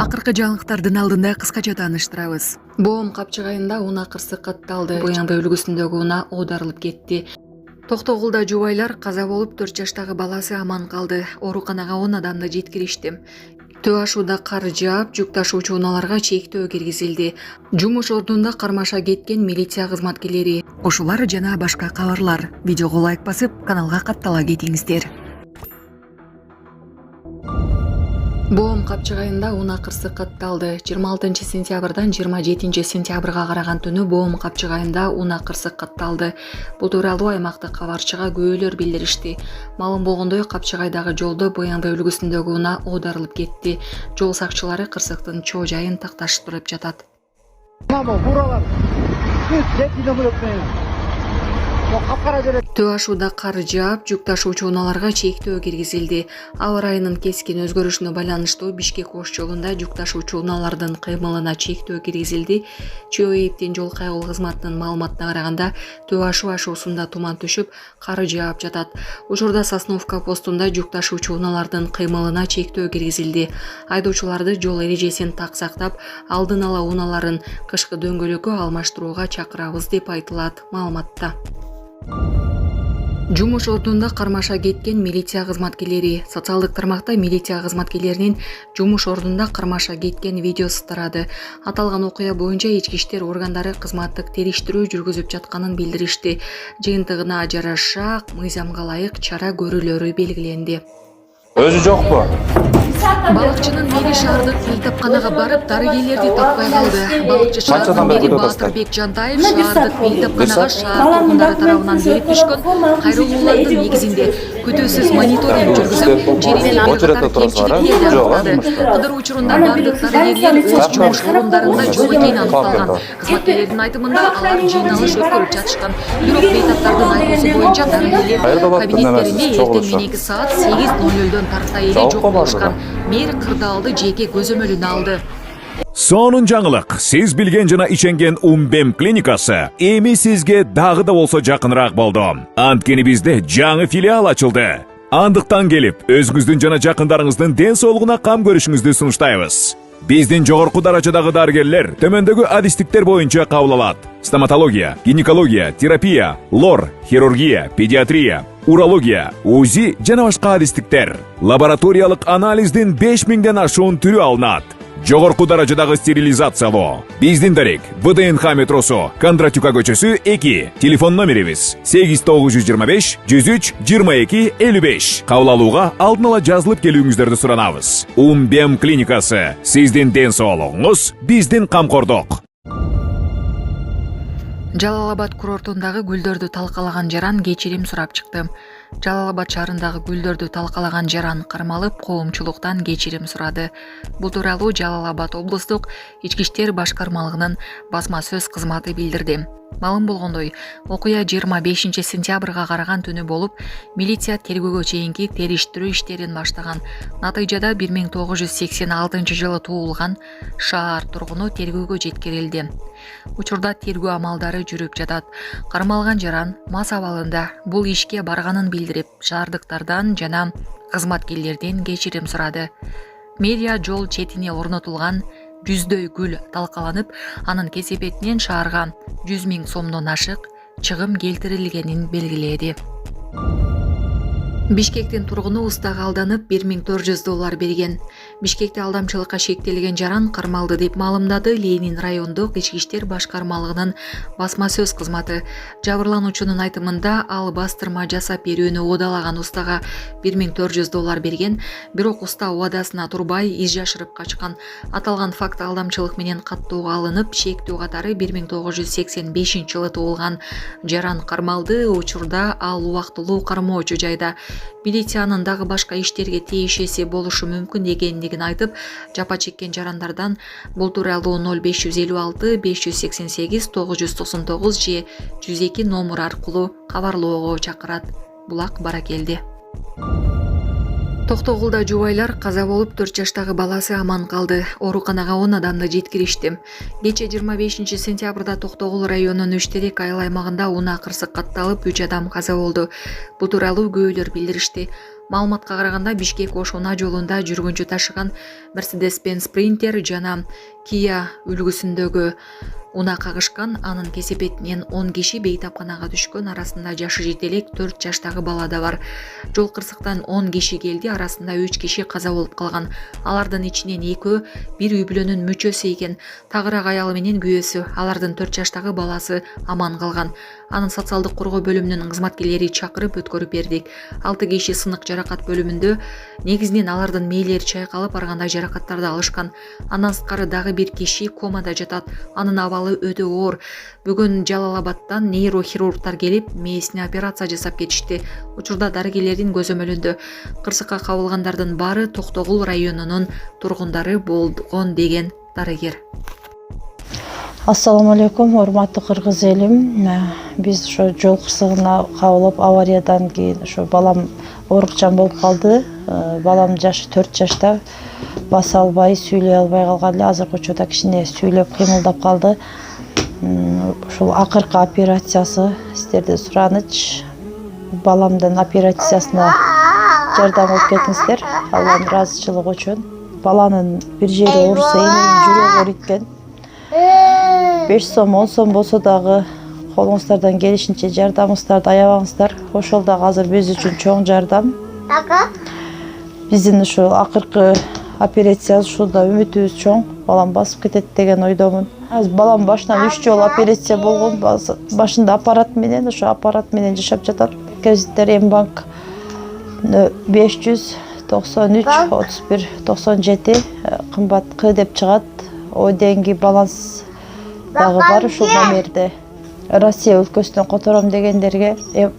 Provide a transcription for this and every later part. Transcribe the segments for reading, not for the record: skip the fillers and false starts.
Акыркы жаңылыктардын алдында кыскача тааныштырабыз. Боом Капчыгайында унаа кырсык катталды. Боянды үлгүсүндөгү унаа оодарылып кетти. Токтогулда жубайлар каза болуп 4 жаштагы баласы аман калды. Ооруканага 10 адамды жеткиришти. Төө ашууда кар жаап, жүк ташуучу унааларга чектөө киргизилди. Жумуш ордунда кармаша кеткен милиция кызматкерлери. Ушулар жана башка кабарлар. Видеого лайк басып, каналга каттала кетиңиздер. Боом Капчыгайында унаа кырсык катталды. 26 сентябрдан 27 сентябрга караган түнү Боом Капчыгайында унаа кырсык катталды. Бул тууралуу аймактык кабарчыга күбөлөр билдиришти. Маалым болгондой, Капчыгайдагы жолдо Боянды үлгүсүндөгү унаа оодарылып кетти. Жол сакчылары кырсыктын чоо жайын такташтырып жатат. Төө ашууда кар жаап, жүк ташуучу унааларга чектөө киргизилди. Аба ырайынын кескин өзгөрүшүнө байланыштуу Бишкек Ош жолунда жүк ташуучу унаалардын кыймылына чектөө киргизилди. ЧОЭПтин жол кайгыл кызматынын маалыматына караганда, Төө ашуу ашуусунда туман түшүп, кар жаап жатат. Учурда Сосновка постунда жүк ташуучу унаалардын кыймылына чектөө киргизилди. Айдоочуларды жол эрежесин так сактап, алдын ала унааларын кышкы дөңгөлөккө алмаштырууга чакырабыз деп айтылат маалыматта. Жумуш ордунда кармаша кеткен милиция кызматкерлери. Социалдык тармакта милиция кызматкерлеринин жумуш ордунда кармаша кеткен видеосу тарады. Аталган окуя боюнча ички иштер органдары кызматтык териштирүү жүргүзүп жатканын билдиришти. Жыйынтыгына жараша мыйзамга ылайык чара көрүүлөрү белгиленди. Өзү жокпу? Балыкчынын мери шаардык мейтапканага барып, дарыгерлерди таппай калды. Балыкчы шаардын мери Баатырбек Жантаев шаардык мейтапканага шаар тургундары тарабынан берип түшкөн кайрылуулардын негизинде күтүүсүз мониторинг жүргүзүп, жеринде кемчиликтерди аныктады. Кыдыруу учурунда бардык дарыгерлер өз жумуш орундарында жок экени аныкталган. Кызматкерлердин айтымында алар жыйналыш өткөрүп жатышкан. Бирок мейтаптардын айтуусу боюнча дарыгерлер кабинеттеринде эртең мененки саат 8:00 тарта эле жок болушкан. Мэр кырдаалды жеке көзөмөлүнө алды. Сонун жаңылык. Сиз билген жана иченген Умбем клиникасы эми сизге дагы да болсо жакыныраак болду. Анткени бизде жаңы филиал ачылды. Андыктан келип, өзүңүздүн жана жакындарыңыздын ден соолугуна кам көрүшүңүздү сунуштайбыз. Биздин жогорку даражадагы дарыгерлер төмөндөгү адистиктер боюнча кабыл алат: стоматология, гинекология, терапия, лор, хирургия, педиатрия, урология, УЗИ жана башка адистиктер. Лабораториялык анализдин 5000ден ашуун түрү алынат. Жогорку даражадагы стерилизациялоо. Биздин дарек ВДНХ метросу, Кондратюка көчөсү 2. Телефон номерибиз 8925 103 22 55. Кабыл алууга алдын ала жазылып келүүңүздөрдү суранабыз. Умбем клиникасы. Сиздин ден соолугуңуз, биздин камкордук. Жалал-Абад курортундагы гүлдөрдү талкалаган жаран кечирим сурап чыкты. Жалал-Абад шаарындагы гүлдөрдү талкалаган жаран кармалып, коомчулуктан кечирим сурады. Бул тууралуу Жалал-Абад облустук ички иштер башкармалыгынын басма сөз кызматы билдирди. Маалым болгондой, окуя 25 сентябрга караган түнү болуп, милиция тергөөгө чейинки териштирүү иштерин баштаган. Натыйжада 1986 жылы туулган шаар тургуну тергөөгө жеткирилди. Учурда тергөө амалдары жүрүп жатат. Кармалган жаран мас абалында бул ишке барганын билдирип, шаардыктардан жана кызматкерлерден кечирим сурады. Медиа жол четине орнотулган жүздөй гүл талкаланып, анын кесепетинен шаарга 100 000 сомдон ашык чыгым келтирилгенин белгиледи. Бишкектин тургуну устага алданып $1400 берген. Бишкекте алдамчылыкка шектелген жаран кармалды деп маалымдады Ленин райондук ички иштер башкармалыгынын басма сөз кызматы. Жабырлануучунун айтымында ал бастырма жасап берүүнү удалаган устага $1400 берген, бирок уста убадасына турбай из жашырып качкан. Аталган факт алдамчылык менен каттоого алынып, шектүү катары 1985 жылы туулган жаран кармалды. Учурда ал убактылуу кармоочу жайда. Милициянын дагы башка иштерге тиешеси болушу мүмкүн дегендигин айтып, жапа чеккен жарандардан бул тууралуу 0556 588 999 же 102 номер аркылуу кабарлоого чакырат. Булак баракелди. Токтогулда жубайлар каза болуп 4 жаштагы баласы аман калды. Ооруканага 10 адамды жеткиришти. Кече 25 сентябрда Токтогул районунун Үштерек айыл аймагында унаа кырсык катталып 3 адам каза болду. Бул тууралуу күбөлөр билдиришти. Маалыматка караганда Бишкек Ош унаа жолунда жүргүнчү ташыган Mercedes-Benz Sprinter жана Kia үлгүсүндөгү унаа кагышкан. Анын кесепетинен 10 киши бейтапканага түшкөн. Арасында жашы жетелек 4 жаштагы бала да бар. Жол кырсыктан 10 киши келди. Арасында 3 киши каза болуп калган. Алардын ичинен 2 бир үй бүлөнүн мүчөсү экен. Тагыраак аялы менен күйөөсү, алардын 4 жаштагы баласы аман калган. Анын социалдык коргоо бөлүмүнүн кызматкерлери чакырып өткөрүп бердик. 6 киши сынык жаракат бөлүмүндө. Негизинен алардын мээлери чайкалып, ар кандай жаракаттарды алышкан. Андан сырткары дагы бир киши комада жатат. Анын абалы өтө оор. Бүгүн Жалал-Абадтан нейрохирургтар келип, мээсине операция жасап кетишти. Учурда дарыгерлердин көзөмөлүндө. Кырсыкка кабылгандардын баары Токтогул районунун тургундары болгон деген дарыгер. Ассаламу алейкум, урматтуу кыргыз элим. Биз ошо жол кырсыгына кабылып, авариядан кийин ошо балам оорукчан болуп калды. Балам жашы 4 жашта, баса албай, сүйлөй албай калган эле. Азыркы учурда кичине сүйлөп кыймылдап калды. Ушул акыркы операциясы сиздерден сураныч. Баламдын операциясына жардам алып кетиңиздер. Алланын ыраазычылыгы үчүн. Баланын бир жери ооруса, эненин жүрөгү ооруйт. 5 сом, 10 сом болсо дагы колуңуздардан келишинче жардамыңыздарды аябаңыздар. Ошол дагы азыр биз үчүн чоң жардам. Биздин ушул акыркы операция ушулда үмүтүбүз чоң. Балам басып кетет деген ойдомун. Азыр балам башынан 3 жолу операция болгон. Башында аппарат менен, ошо аппарат менен жашап жатат. Кредиттер Мбанк 593 31 97 кымбат К деп чыгат. О деньги баланс дагы бар ушул номерде. Россия өлкөсүнөн котором дегендерге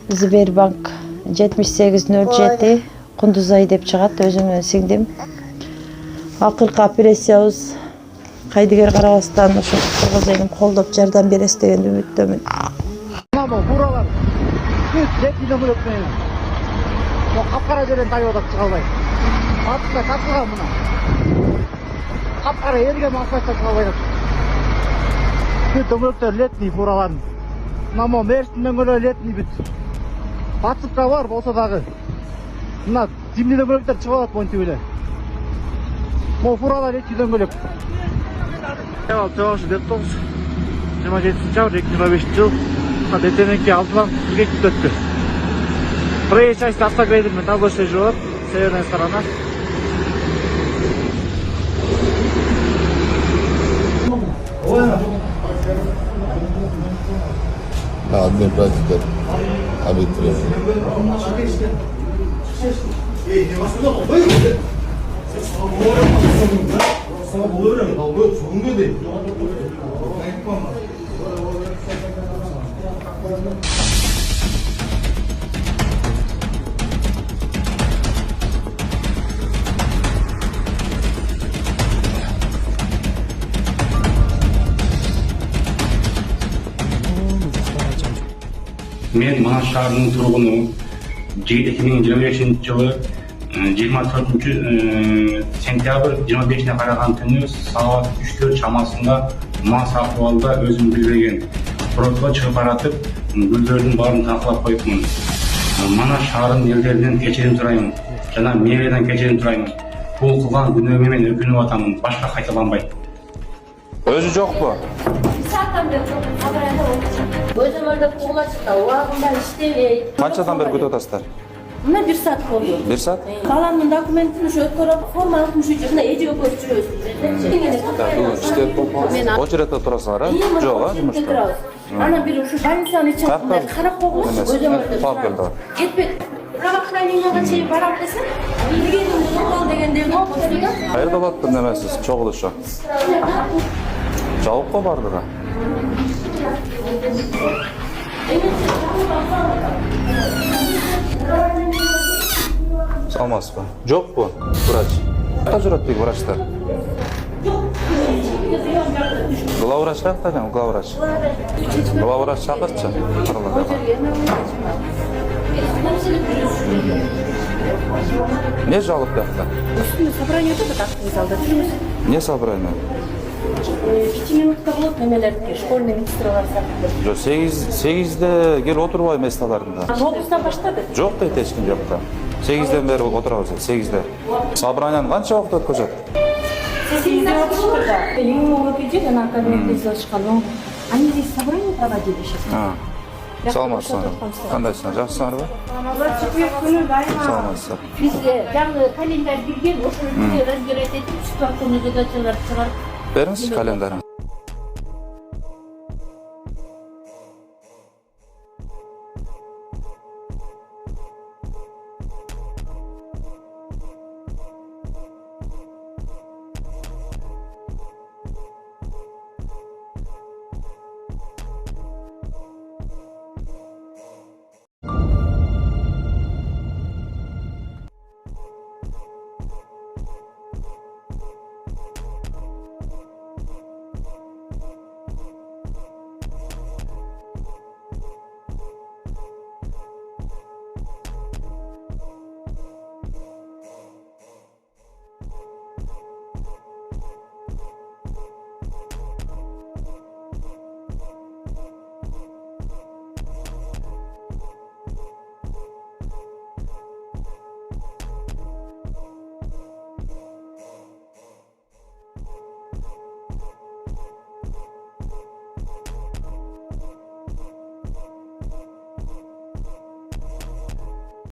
Сбербанк 7807 Кундузай деп чыгат, өзүмдүн сиңдим. Акыркы операциябыз кайдыгер карабастан ошо кыргыз элин колдоп жардам бересиз деген үмүттөмүн. Мама, буралар. Бүт летине бөлөп менен. О капкара жерден тайып атат чыга албай. Атка тасылган мына. Капкара ерген асфальтта чыга албай атат. Бүт дөмөктөр летний бураларын. Мамо, мерстин дөңгөлө летний бүт. Батсыкка бар болсо дагы. Мына зимний дөңгөлөктөр чыга алат монтип эле. Мо буралар летний дөңгөлөк. Ял, жогушу деп тоз. 27-август 2025 жыл. Детенеки алдынан бирге кетип өттү. Проезжая часть автогрейдермен таблочный живот, северная сторона. Admin pratikler, abituriye. Мен Манас шаарынын тургуну 2025 жылы 24 сентябрь 25-не караган түнү саат 3-4 чамасында мас акыбалда өзүм билбеген курортко чыгып баратып гүлдөрдүн баарын талкалап коюпмун. Манас шаарынын элдеринен кечирим сурайм жана мэриядан кечирим сурайм. Бул кылган күнөөмө мен өкүнүп атамын, башка кайталанбайт. Өзү жокпу? Сааттан бери кабарында отурчу. Өзүм өлдөп куула чыкты, убагында иштебейт. Канчадан бери күтүп атасыздар? Мына 1 саат болду. 1 саат? Баламдын документин ушу өткөрүп, форма алып жүрүп, мына эже экөөбүз жүрөбүз. Бүгүн иштеп болуп, очередте турасыңар, а? Жок, а, жумушта. Анан бир ушу больницанын ичинде карап койгула, өзүм өлдөп. Калып келди. Кетпек. Правоохранениега чейин барам десем, билгеним жок дегендей койду да. Каерде болот немесиз, чогулушу? Жабыкка бардыгы. Салмасызбы? Жокпу, врач? Кайда жүрөт дейт врачтар? Главврач кайда экен, главврач? Главврач чакырчы. Не жалоб бияқта? Үстүнө собрание өтөт, актовый залда жүрүбүз. Не собрание? 2 минутка болот немелердики, школьный медсестралар сатып. Жо 8-де кел отурбай месталарында. 9-дан баштады. Жок дейт эч ким жокта. 8-ден бeri отырабыз. 8-де. Собранияны канча убакыт өткөзөт? Ему выпить, она кабинет шкалу. Они здесь собрание проводили сейчас. Саламатсыздар. Кандайсыздар? Жакшысыңарбы? Саламатсыздар. Бизге жаңы календарь берген, ошол разбирать этип, что задачалар чыгарып Бериңиз календарыңызды.